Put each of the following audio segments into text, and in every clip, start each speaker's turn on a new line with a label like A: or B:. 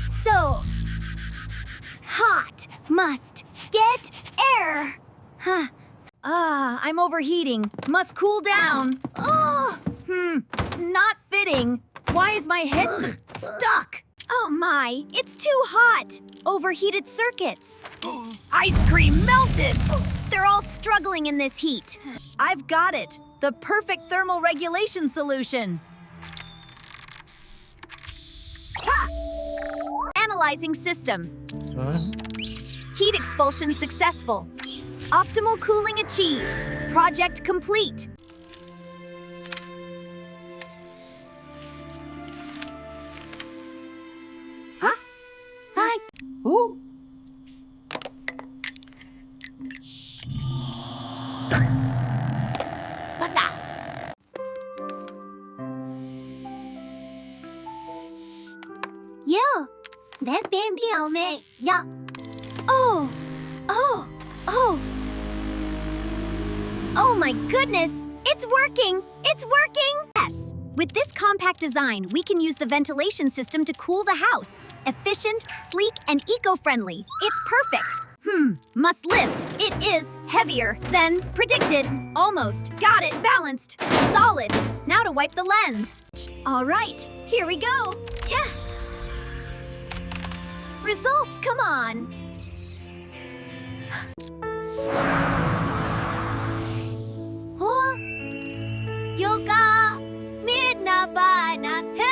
A: So hot. Must get air. I'm overheating. Must cool down. Not fitting. Why is my head stuck? Oh my, it's too hot. Overheated circuits. Ice cream melted. They're all struggling in this heat. I've got it. The perfect thermal regulation solution. Analyzing system. Heat expulsion successful. Optimal cooling achieved. Project complete. Hi.
B: Ooh.
A: Yo, that baby on me. Yeah. Oh my goodness! It's working! It's working! Yes! With this compact design, we can use the ventilation system to cool the house. Efficient, sleek, and eco-friendly. It's perfect. Must lift. It is heavier than predicted. Almost. Got it. Balanced. Solid. Now to wipe the lens. All right. Here we go. Yeah. Results, come on.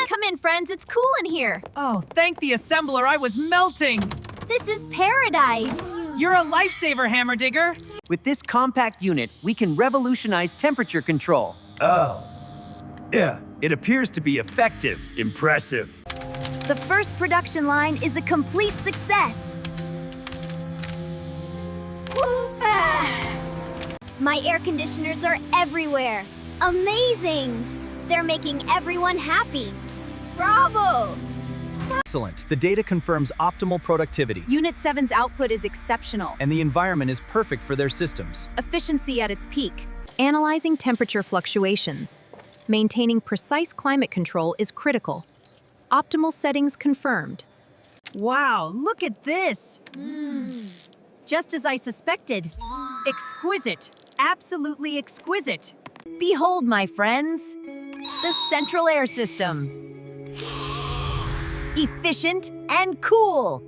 A: Come in, friends. It's cool in here.
B: Oh, thank the assembler, I was melting!
A: This is paradise.
B: You're a lifesaver, Hammerdigerr!
C: With this compact unit, we can revolutionize temperature control.
D: Oh. Yeah, it appears to be effective. Impressive.
A: The first production line is a complete success. My air conditioners are everywhere. Amazing! They're making everyone happy. Bravo!
E: Excellent. The data confirms optimal productivity,
F: Unit 7's output is exceptional.
E: and the environment is perfect for their systems.
F: Efficiency at its peak. Analyzing temperature fluctuations. Maintaining precise climate control is critical. Optimal settings confirmed.
A: Wow, look at this! Just as I suspected. Exquisite. Absolutely exquisite. Behold, my friends, the central air system. Efficient and cool.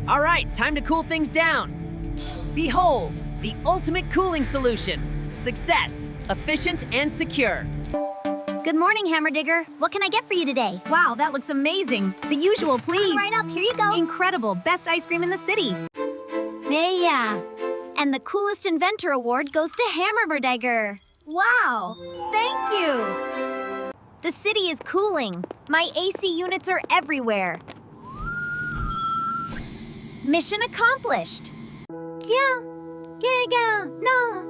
A: All right, time to cool things down. Behold, the ultimate cooling solution. Success, efficient and secure. Good morning, Hammerdigerr. What can I get for you today? Wow, that looks amazing. The usual, please. Right up, here you go. Incredible, best ice cream in the city. Yeah. And the coolest inventor award goes to Hammerddigerr. Wow, thank you. The city is cooling. My AC units are everywhere. Mission accomplished. Yeah, no.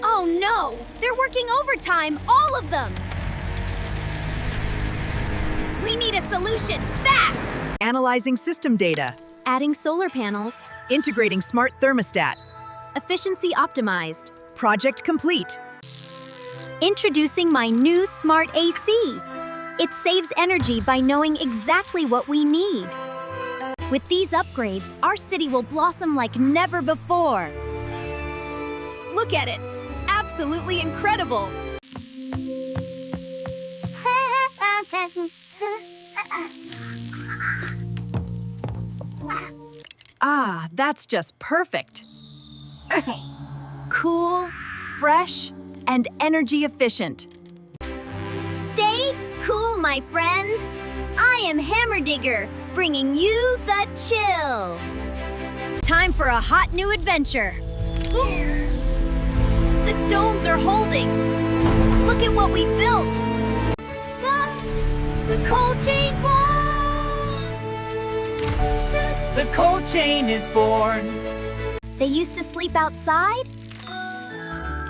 A: Oh no! They're working overtime, all of them! We need a solution, fast!
B: Analyzing system data.
F: Adding solar panels.
B: Integrating smart thermostat.
F: Efficiency optimized.
B: Project complete.
A: Introducing my new smart AC. It saves energy by knowing exactly what we need. With these upgrades, our city will blossom like never before. Look at it! Absolutely incredible!
B: Ah, that's just perfect. Cool, fresh, and energy efficient.
A: Stay cool, my friends! I am Hammerdigerr, bringing you the chill! Time for a hot new adventure! The domes are holding! Look at what we built! The cold chain
B: The cold chain is born.
A: They used to sleep outside?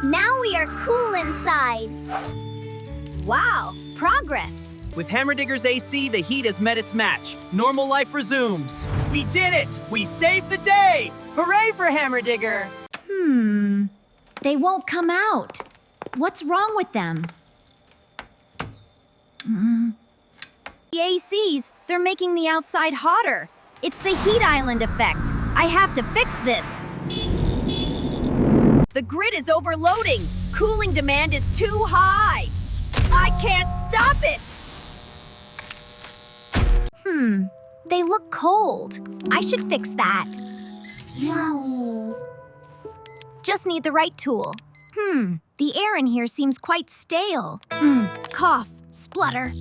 G: Now we are cool inside.
A: Wow, progress.
C: With Hammerdigger's AC, the heat has met its match. Normal life resumes.
D: We did it! We saved the day!
B: Hooray for Hammerddigerr!
A: They won't come out. What's wrong with them? The ACs, they're making the outside hotter. It's the heat island effect. I have to fix this. The grid is overloading. Cooling demand is too high. I can't stop it. They look cold. I should fix that. Just need the right tool. The air in here seems quite stale. Cough, splutter.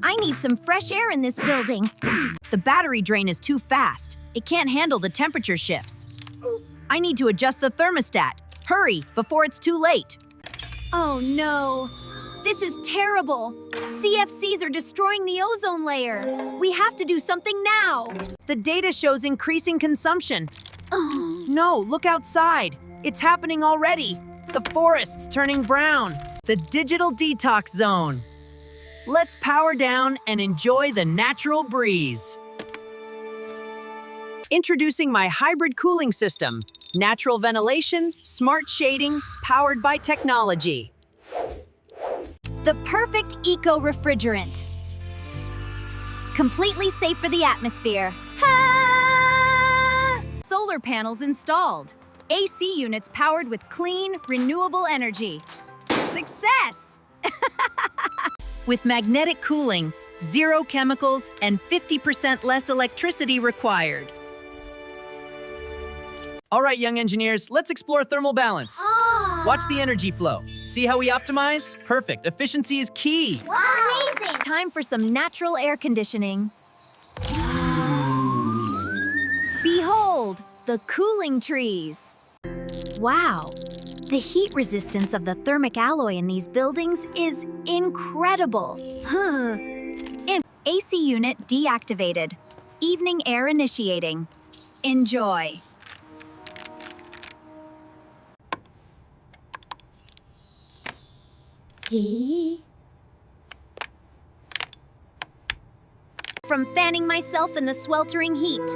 A: I need some fresh air in this building. The battery drain is too fast. It can't handle the temperature shifts. I need to adjust the thermostat. Hurry, before it's too late. Oh no. This is terrible. CFCs are destroying the ozone layer. We have to do something now. The data shows increasing consumption. No, look outside. It's happening already. The forest's turning brown. The digital detox zone. Let's power down and enjoy the natural breeze. Introducing my hybrid cooling system. Natural ventilation, smart shading, powered by technology. The perfect eco-refrigerant. Completely safe for the atmosphere. Solar panels installed. AC units powered with clean, renewable energy. Success! With magnetic cooling, 0 chemicals, and 50% less electricity required. All right, young engineers, let's explore thermal balance. Watch the energy flow. See how we optimize? Perfect. Efficiency is key.
G: Amazing!
A: Time for some natural air conditioning. Behold, the cooling trees. Wow, the heat resistance of the thermic alloy in these buildings is incredible. AC unit deactivated. Evening air initiating. Enjoy. From fanning myself in the sweltering heat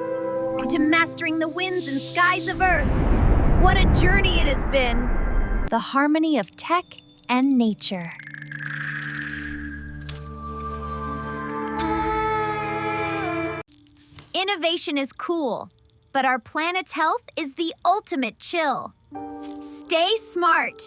A: to mastering the winds and skies of Earth. What a journey it has been! The harmony of tech and nature. Innovation is cool, but our planet's health is the ultimate chill. Stay smart.